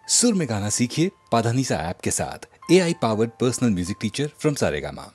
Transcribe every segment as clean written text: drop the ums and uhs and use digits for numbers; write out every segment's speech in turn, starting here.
सुर में गाना सीखिए पाधानीसा ऐप के साथ। AI powered personal music teacher from Saregama.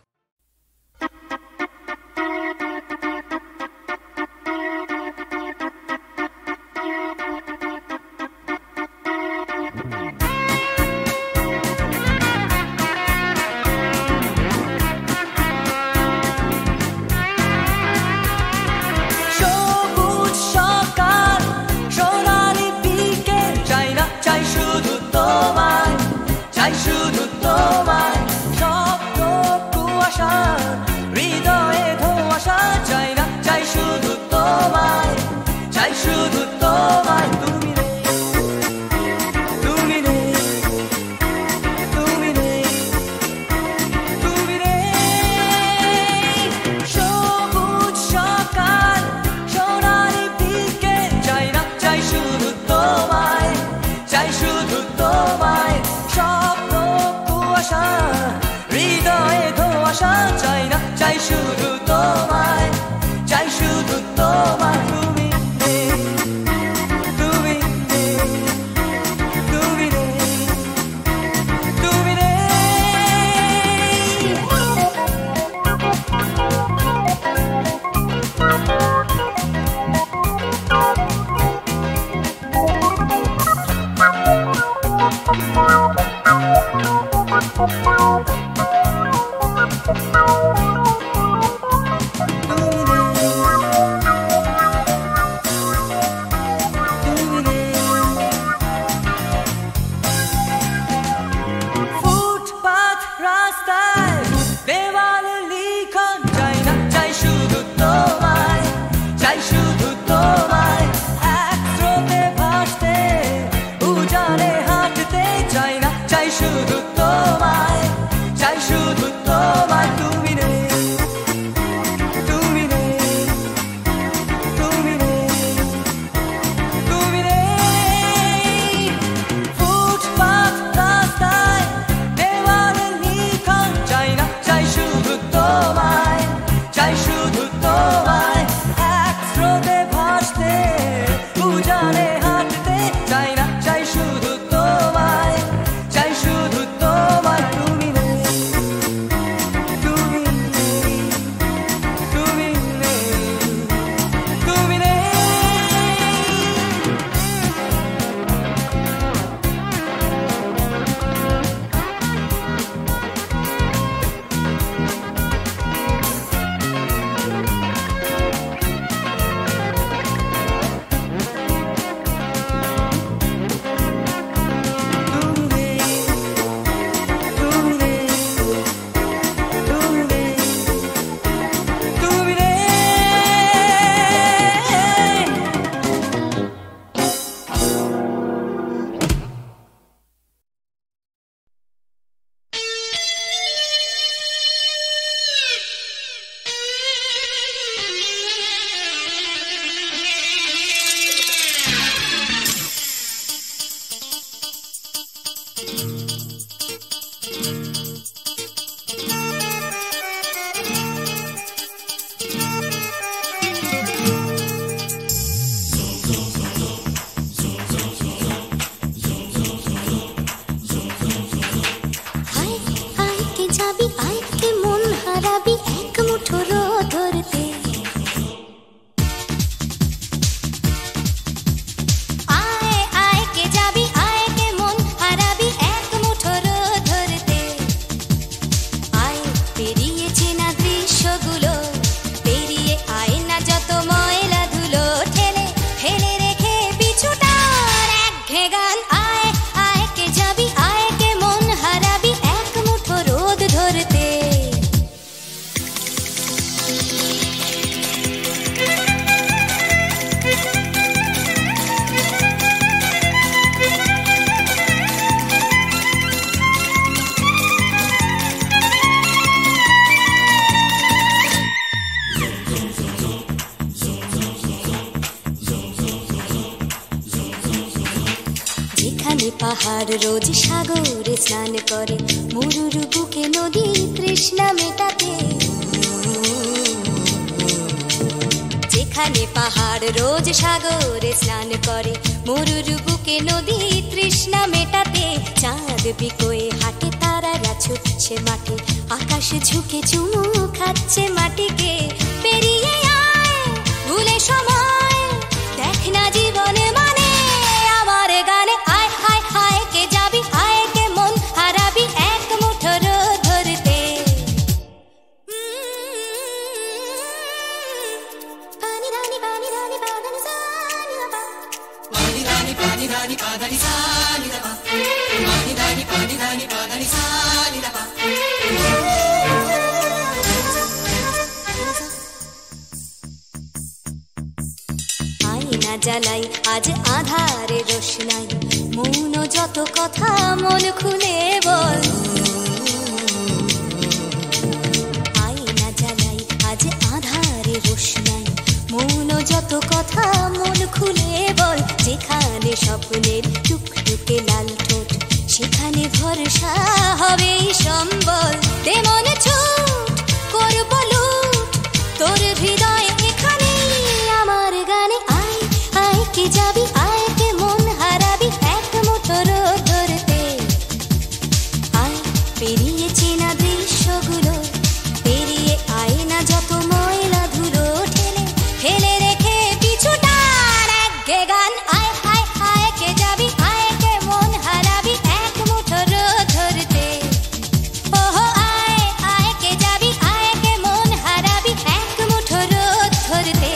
পাহাড় রোজ সাগরে স্নান করে, মরুর বুকে নদী তৃষ্ণা মেটাতে। যেখানে পাহাড় রোজ সাগরে স্নান করে, মরুর বুকে নদী তৃষ্ণা মেটাতে। বিকোয়ে হাটে তারারা ছুটছে মাঠে, আকাশ ঝুঁকে চুমু খাচ্ছে মাটিকে। পেরিয়ে আয় ভুলে সময়, দেখ না জীবনে মানে আমার গানে। আয় হায় হায় কে যাবি, আয় কে মন হারাবি এক মুঠো রোদ ধরতে। পানি রানি পানি রানি পাদানি সানি বাবা, পানি রানি পাদানি সানি বাবা, পানি রানি পাদানি সানি বাবা। আয়না জ্বালাই আজ আধারে রোশনাই, মৌন যত কথা মন খুলে বল। আয়না জ্বালাই আজ আধারে রোশনাই, মৌন যত কথা মন খুলে বল। যেখানে স্বপ্নের টুকটুকে লাল ঠোঁট, সেখানে ভরসা হবে সম্বল। তেমন ছুট করব লুট তোর হৃদয় এখানে আমার গানে। আয় আয় কে যাবি, আয় কে মন হারাবি এক মুঠো রোদ ধরতে। আয় পেরিয়ে চেনা দৃশ্যগুলো, পেরিয়ে আয় না যত ময়লা ধুলো ঠেলে ফেলে রেখে পিছুটার একঘে গান। আয় হায় হায় কে যাবি, আয় কে মন হারাবি এক মুঠো রোদ ধরতে। ওহো আয় আয় কে যাবি, আয় কে মন হারাবি এক মুঠো রোদ ধরতে।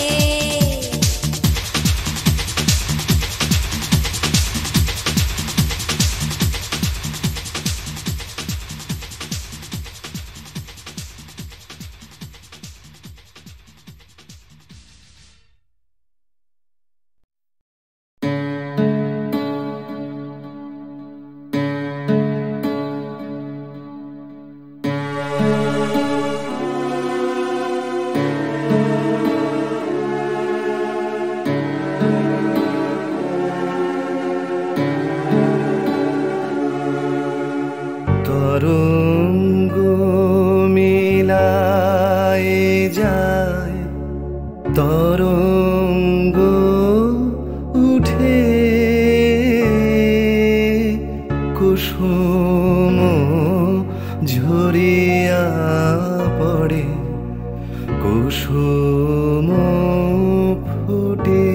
তরঙ্গ মেলায় যায়, তরঙ্গ উঠে কুসুম ঝরিয়া পড়ে, কুসুম ফুটে।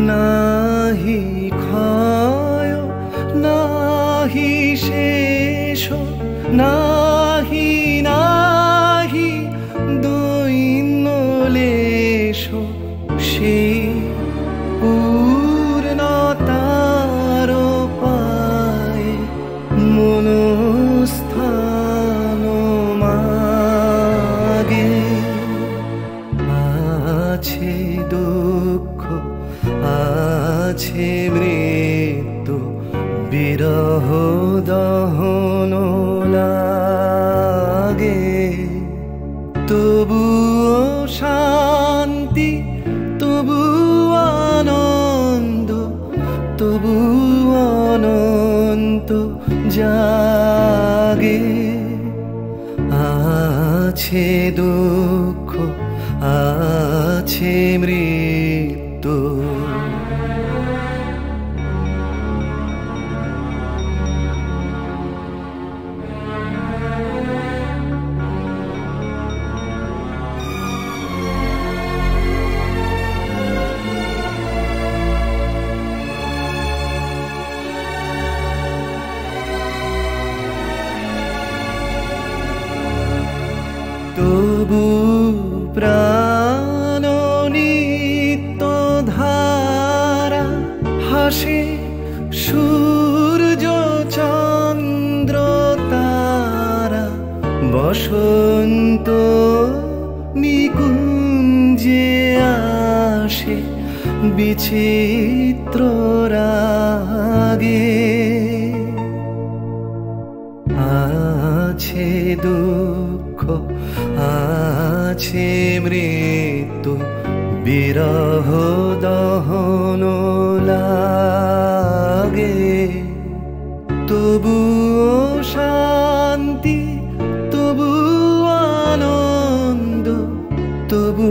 নাহি ক্ষয় নাহি শেষ, নাহি নাহি দৈন্য লেশ, সেই পূর্ণতার পায় মনস্থান মাগে। আছে দুঃখ আছে মৃত্যু, বিরহ দহন লাগে। তবুও শান্তি, তবু আনন্দ, তবু অনন্ত জাগে। আছে দুঃখ আছে মৃত্যু। তবু প্রাণ নিত্য ধারা, হাসে সূর্য চন্দ্র তারা। বসন্ত নিকুঞ্জে আসে বিচিত্র রাগে। আছে দুঃখ আছে মৃত্যু, বিরহ দহন লাগে। তবু শান্তি, তবু আনন্দ, তবু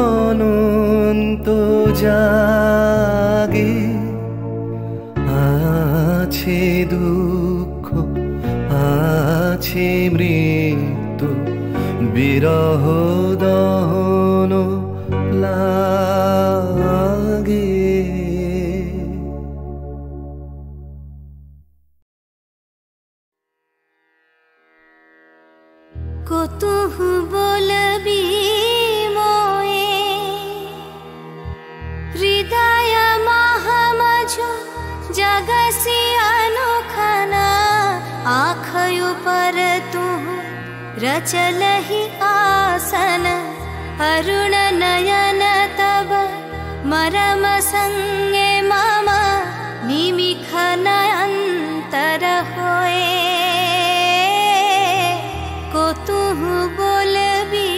অনন্ত জাগে। আছে দুঃখ আছে মৃত্যু বিরহ দহন লাগে কতহু বলবি মোয়ে হৃদয় মহামঝু जगसी अनोखना आखयु पर तू रचलहि आसन अरुण नयन तब मरम संगे मम निमिख नयंतर होए को तुहु बोलबी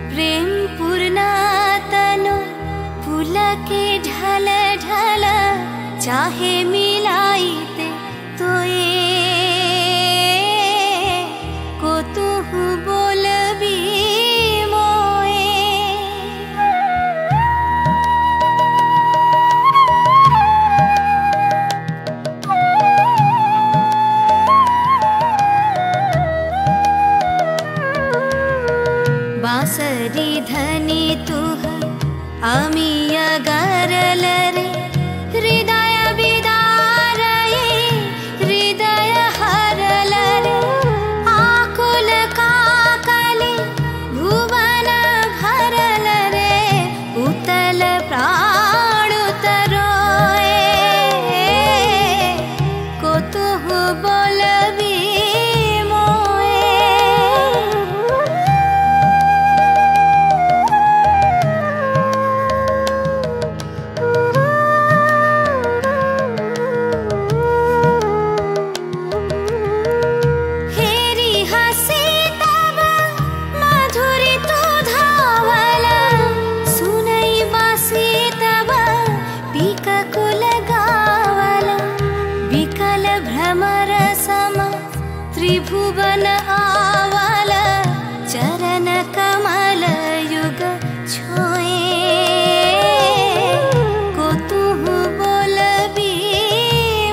प्रेम पूर्णा तनु फूल के ढल ढल चाहे मिलाईते तो को तुहु बोलबी मोए बांसरी धनी तुह अमिया गरल रे हृदय बिदार हृदय हरल रे आकुल काकली भुवन भरल रे उतल प्राण उतरोए को तुहु बोलबी त्रिभुवन आवल चरण कमल युग छोए को तुहु बोलबी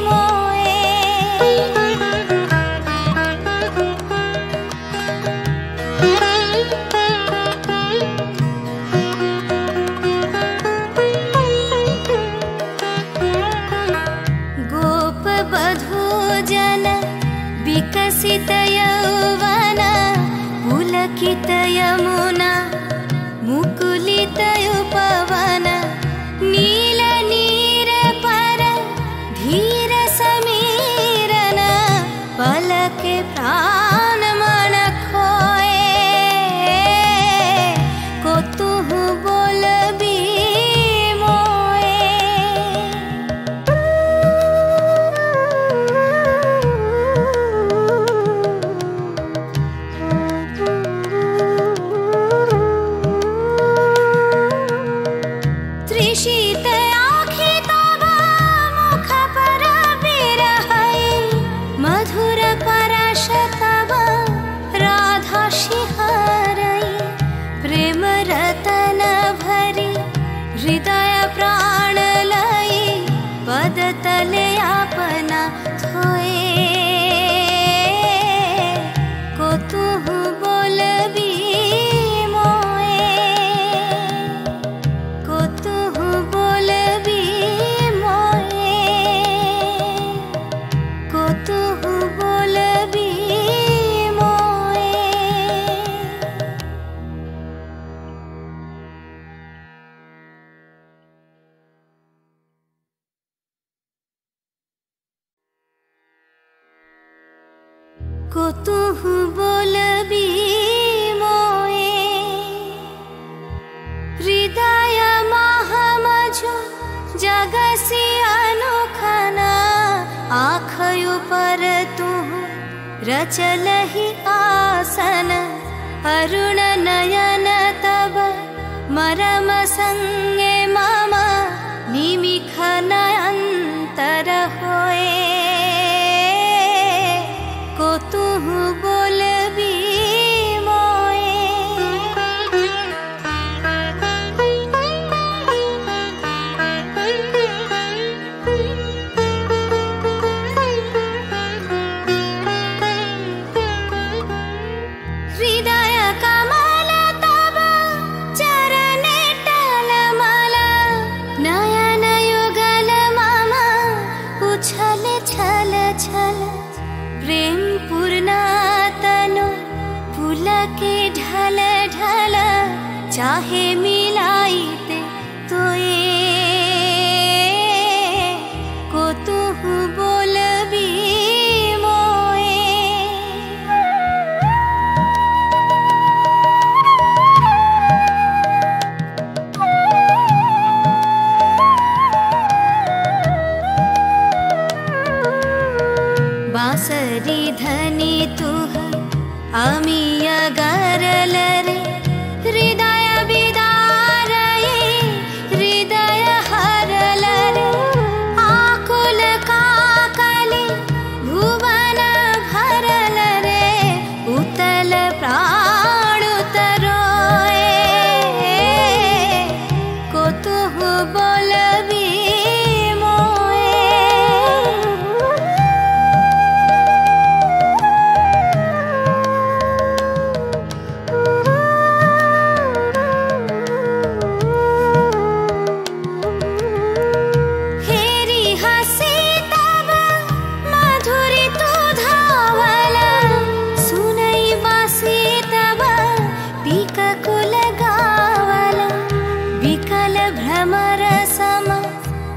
मोए गोप बधू जन विकसित यौवन पुलकित यमुना मुकुलित उपवन नील नीर पर धीर समीरन पलक प्राण मन खोए को तुहु बोलबी शीत आँखि तब मुख पर बिरहई मधुर परश तब राधा शिहरई प्रेम रतन भरी हृदय प्राण लई पद तले अपना थोए को तुहु बोलबी को तुहु बोलबी मोए हृदय महामझु जगसी अनोखना आखयु पर तुहु रचल हि आसन अरुण नयन तब मरम संगे मम निमिख नयंतर होए को तुहु बोलबी ढल ढल चाहे मिलाईते तो को तुहु बोलबी बांसरी धनी तुह अमीय गरल रे हृदय बिदारये हृदय हरल रे आकुल काकले भुवन भरल रे उतल प्राण उतरोए को तुहु बोलबी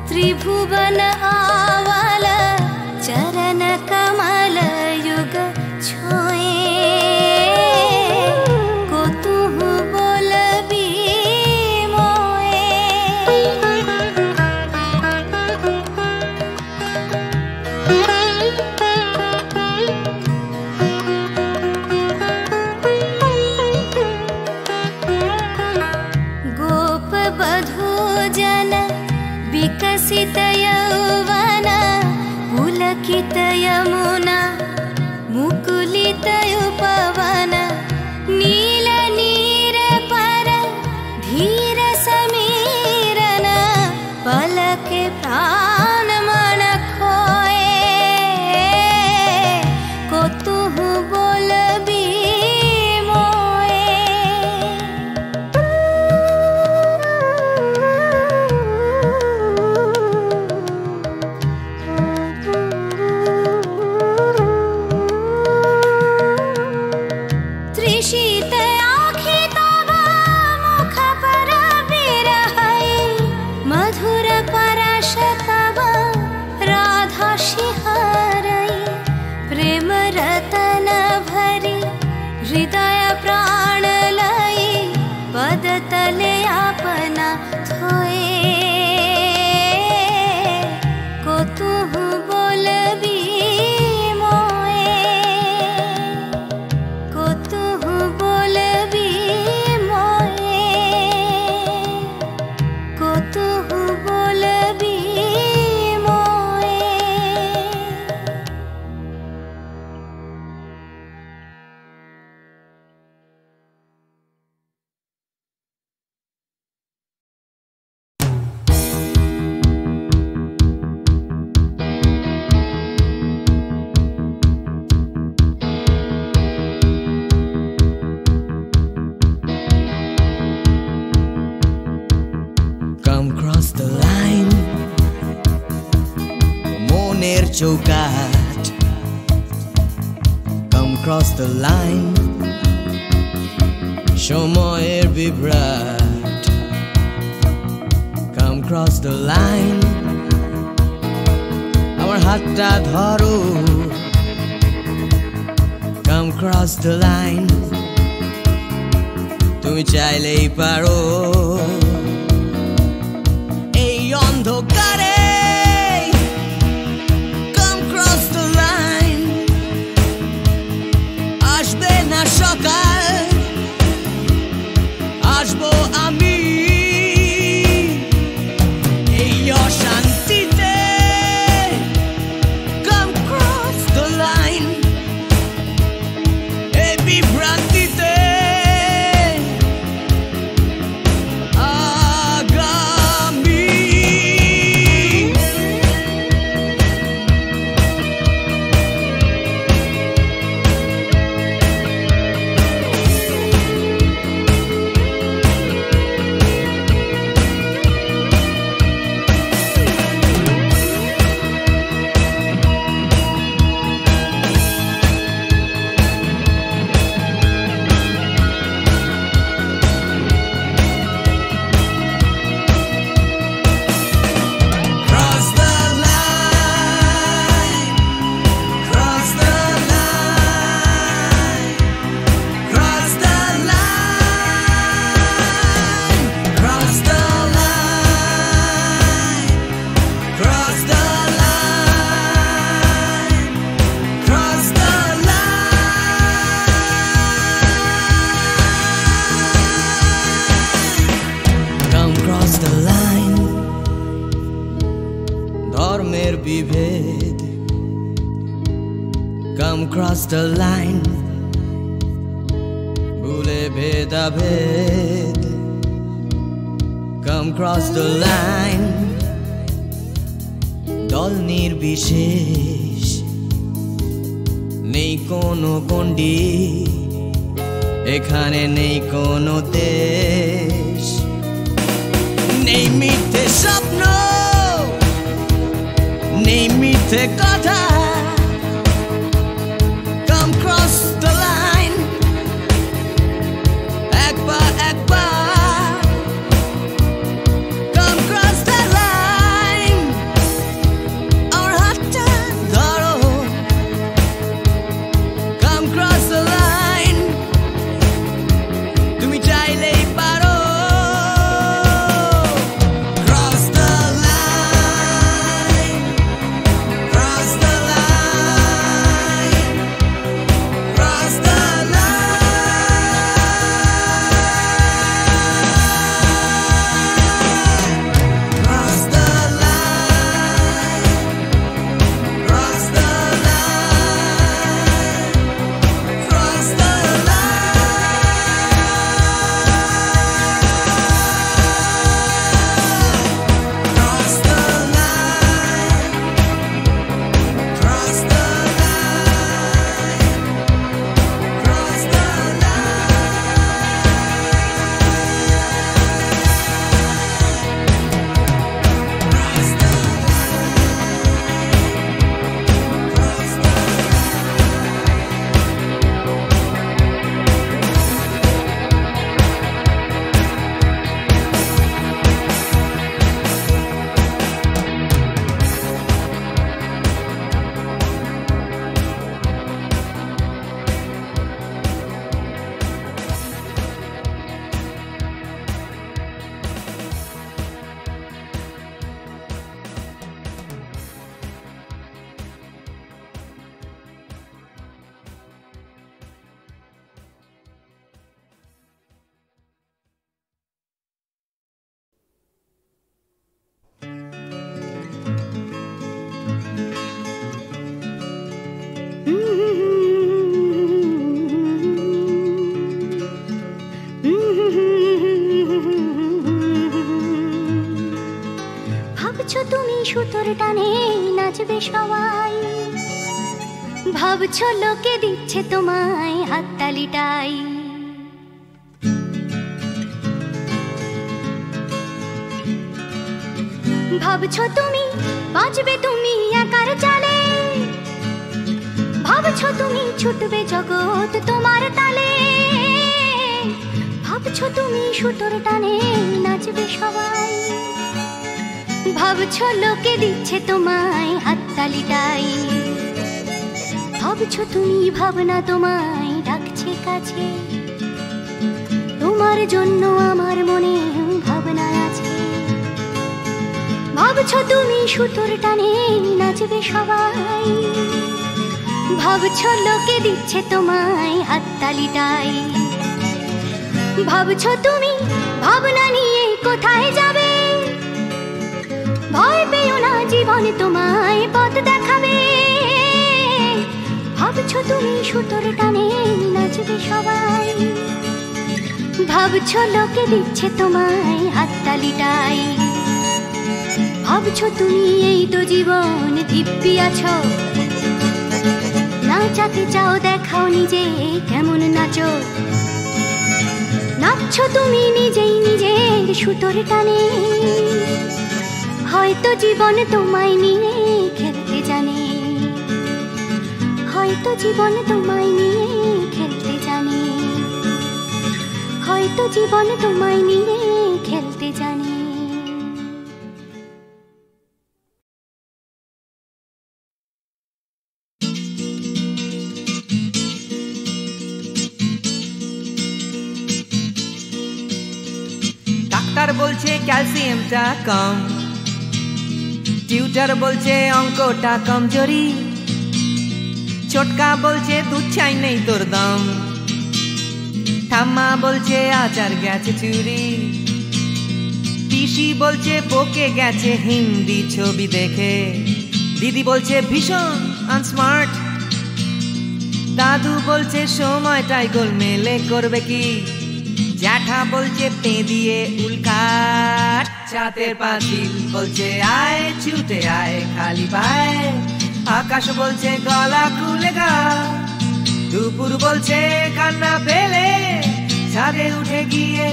त्रिभुवन आवल चरण कमल युग छोए को तुहु बोलबी गोप बधू जन विकसित यौवन पुलकित यमुना मुकुलित उपवन नील नीर पर धीर समीरन पलक प्राण मन खोए को तुहु बोलबी हृदय प्राण लई पद तले अपना थोए को तुहु बोलबी को तुहु बोलबी को तुहु Boulby Chokat, come cross the line, show more be bright. Come cross the line, our hatta dharo. Come cross the line, tumi chailei paro. Ei ondhokare Come cross the line, ভুলে ভেদাভেদ। Come cross the line, দল নির্বিশেষ, নেই কোনো গণ্ডি, এখানে নেই কোনো দেশ। নেই মিথ্যে স্বপ্ন, নেই মিথ্যে কথা। Come cross the line, একবার একবার। Come cross the line, আমার হাতটা ধরো। Come cross the line, তুমি চাইলেই পারো। Cross the line, cross the line, cross the line, cross the line, cross the line, cross the cross the line, cross the line, cross the ভাবছো তুমি সুতোর টানে নাচবে সবাই, ভাবছো লোকে দিচ্ছে তোমায় হাততালিটাই। ভাবছো তুমি বাঁচবে তুমি একার চালে, ভাবছো তুমি ছুটবে জগৎ তোমার তালে। ভাবছো তুমি সুতোর টানে নাচবে সবাই, ভাবছো লোকে দিচ্ছে তোমায় হাততালিটাই। ভাবছো তুমি ভাবনা তোমায় ডাকছে কাছে, তোমার জন্য আমার মনে ভাবনা আছে। ভাবছো তুমি সুতোর টানে নাচবে সবাই, ভাবছো লোকে দিচ্ছে তোমায় হাততালিটাই। ভাবছো তুমি ভাবনা নিয়ে কোথায় যাবে, ভয় পেও না জীবন তোমায় পথ দেখাবে। ভাবছো তুমি সুতোর টানে নাচবে সবাই, ভাবছো লোকে দিচ্ছে তোমায় হাততালিটাই। ভাবছো তুমি এই তো জীবন দিব্যি আছো, নাচাতে চাও দেখাও নিজে কেমন নাচো। নাচছো তুমি নিজেই নিজের সুতোর টানে, হয়তো জীবন তোমায় নিয়ে খেলতে জানে, হয়তো জীবন তোমায় নিয়ে খেলতে জানে, হয়তো জীবন তোমায় নিয়ে খেলতে জানে। ডাক্তার বলছে ক্যালসিয়ামটা কম, টিউটার বলছে অঙ্কটা কমজোরি, ছোটকা বলছে দুধ চাই নেই তোর দাম, ঠাম্মা বলছে আচার গেছে চুরি, পিসি বলছে বকে গেছে হিন্দি ছবি দেখে, দিদি বলছে ভীষণ আনস্মার্ট, দাদু বলছে সময়টাই গোলমেলে করবে কি, জ্যাঠা বলছে পে দিয়ে উল্কাট, চাঁদের পাঁচিল বলছে আয় ছুটে আয় খালি পায়, আকাশ বলছে গলা খুলে গা, দুপুর বলছে কান্না ফেলে ছাদে উঠে গিয়ে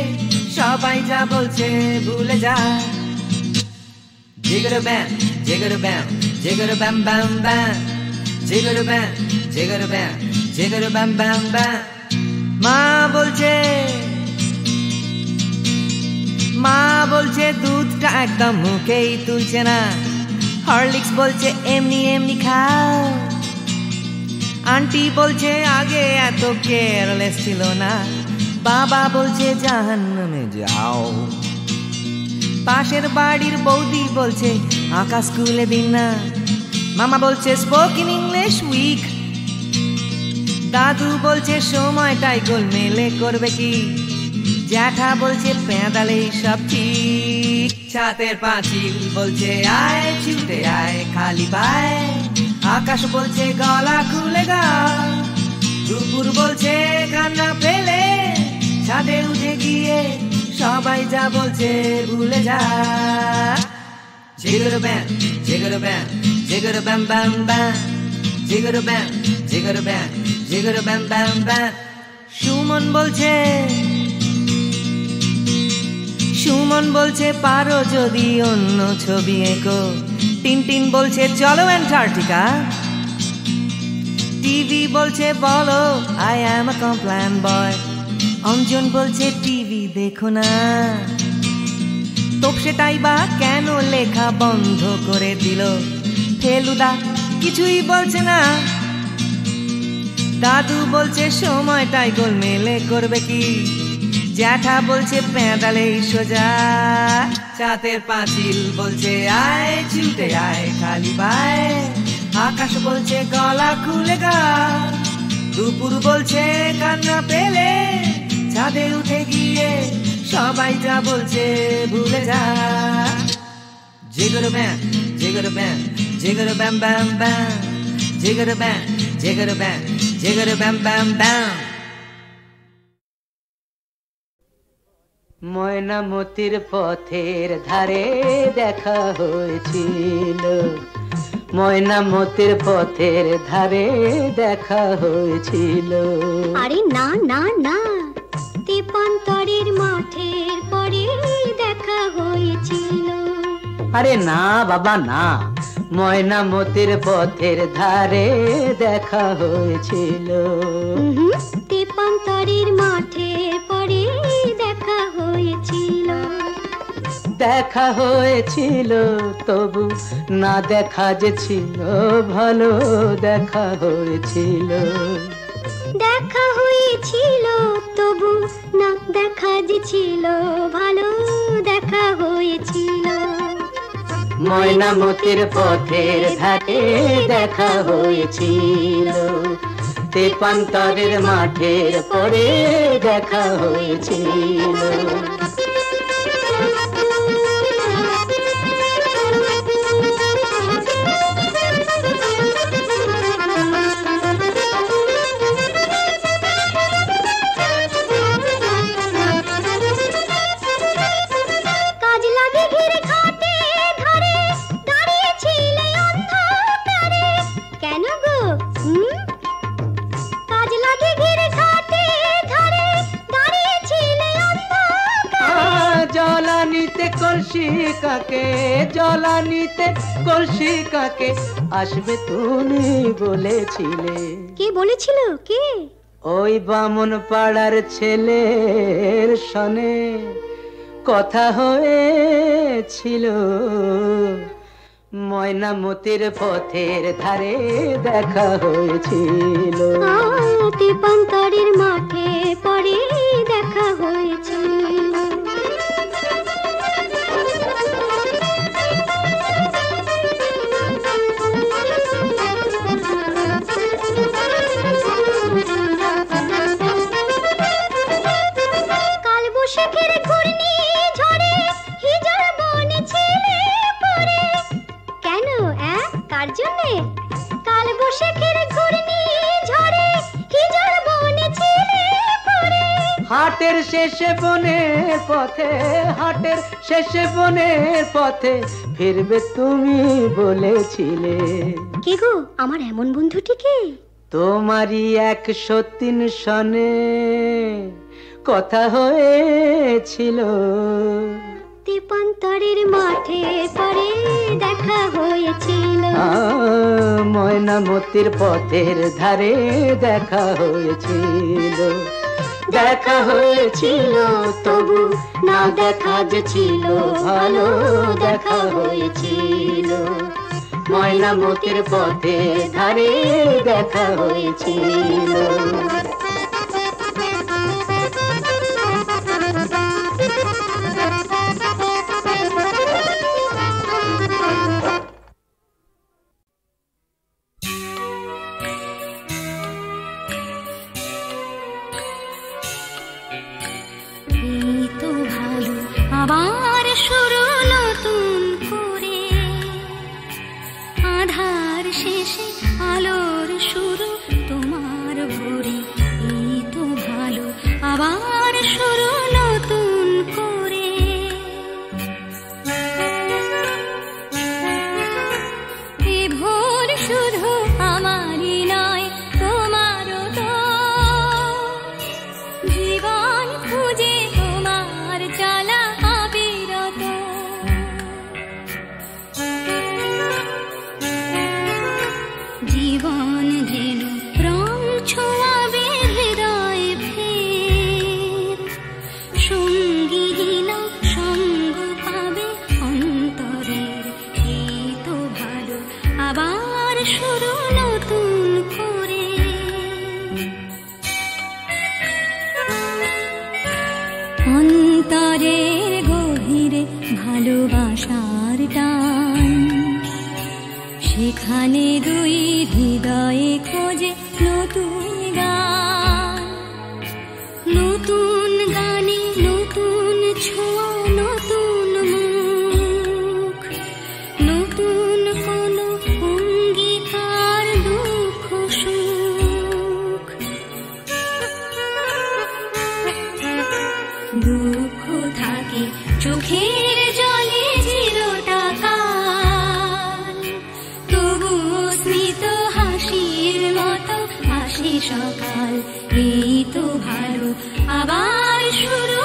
সবাই যা বলছে ভুলে যা। জিগর ব্যাম জিগর ব্যাম জিগর ব্যাম ব্যাম ব্যাম, জিগর ব্যাম জিগর ব্যাম জিগর ব্যাম ব্যাম ব্যাম। মা বলছে দুধটা একদম মুখেই তুলছে না, হরলিক্স বলছে এমনি এমনি খাও, আন্টি বলছে আগে এত কেয়ারলেস ছিল না, বাবা বলছে জাহান্নামে যাও, পাশের বাড়ির বৌদি বলছে আকাশ স্কুলে দিন না, মামা বলছে স্পোকেন ইংলিশ উইক, দাদু বলছে সময়টাই গোলমেলে করবে কি, জ্যাঠা বলছে পেঁদালে সব ঠিক, ছাতের পাঁচিল বলছে আয় ছুটে আয় খালি পায়, আকাশ বলছে গলা খুলে গা, দুপুর বলছে কান্না ফেলে ছাদে উঠে গিয়ে সবাই যা বলছে ভুলে যা। জিগর ব্যাম জিগর ব্যাম জিগর ব্যাম ব্যাম ব্যাম, জিগর ব্যাম জিগর ব্যাম জিগর ব্যাম ব্যাম ব্যাম। সুমন বলছে পারো যদি অন্য ছবি এঁকো, টিনটিন বলছে চলো অ্যান্টার্কটিকা, টিভি বলছে বলো আই অ্যাম আ কমপ্ল্যান বয়, অঞ্জন বলছে টিভি দেখো না, তোপসেটাই বা কেন লেখা বন্ধ করে দিল, ফেলুদা কিছুই বলছে না, দাদু বলছে সময়টাই গোলমেলে করবে কি, জ্যাঠা বলছে পেঁদালে সোজা, চাঁদের পাঁচিল বলছে আয় ছুটে আয় খালি পায়, আকাশ বলছে গলা খুলে গা, দুপুর বলছে কান্না পেলে ছাদে উঠে গিয়ে সবাই যা বলছে ভুলে যা। জিগর ব্যাম জিগর ব্যাম জিগর ব্যাম ব্যাম ব্যাম, জিগর ব্যাম জিগর ব্যাম জিগর ব্যাম ব্যাম ব্যাম। ময়নামতির পথের ধারে দেখা হয়েছিল, ময়নামতির পথের ধারে দেখা হয়েছিল। আরে না না না, তেপান্তরের মাঠের পরে দেখা হয়েছিল। আরে না বাবা না, ময়নামতির পথের ধারে দেখা হয়েছিল। তেপান্তরের মাঠের পরে দেখা হয়েছিল। দেখা হয়েছিল তবু না দেখা যে ছিল ভালো, দেখা হয়েছিল। দেখা হয়েছিল তবু না দেখা যে ছিল ভালো, দেখা হয়েছিল। ময়নামতির পথের ধারে দেখা হয়েছিল, তেপান্তরের মাঠের পরে দেখা হয়েছিল। জলানিতে কলসি কাকে আসবে তুমি বলেছিলে। কে বলেছিল? কে? ওই বামন পাড়ার ছেলের সনে কথা হয়েছিল। ময়নামতির পথের ধারে দেখা হয়েছিল। তেপান্তরের মাঠে পরে দেখা হয়েছিল। কাল বৈশাখের ঘূর্ণি ঝড়ে হাটের শেষে বনের পথে, হাটের শেষে বনের পথে ফিরবে তুমি বলেছিলে। কে গো আমার এমন বন্ধুটিকে? তোমারই 103 সনে কথা হয়েছিল। দীপান্তরের মাঠে পরে দেখা হয়েছিল। ময়নামতির পথের ধারে দেখা হয়েছিল। দেখা হয়েছিল তবু না দেখা যে ছিল ভালো। দেখা হয়েছিল ময়নামতির পথের ধারে দেখা হয়েছিল। আবার শুরু নতুন করে, আধার শেষে আলোর শুরু তোমার ভোরে। এই তো ভালো আবার শুরু নতুন করে। এ ভোর শুধু আমারই নয় তোমারও তো, জীবন খুঁজে তোমার চলা অবিরত। জীবন যেন রং ছোঁয়াবে হৃদয় ফের, সঙ্গীহীন সঙ্গ পাবে অন্তরের। এই তো ভালো আবার শুরু নতুন করে। অন্তরের গভীরে ভালোবাসার টান, সেখানে দুই হৃদয়ে খোঁজে নতুন গান। নতুন গানে নতুন ছোঁয়া, নতুন মুখ, নতুন কোনো অঙ্গীকার, দুঃখ সুখ। দুঃখ থাকে চোখের জলে চিরটাকাল, তবু স্মিত হাসির মতো হাসি সকাল। এই তো ভালো আবার শুরু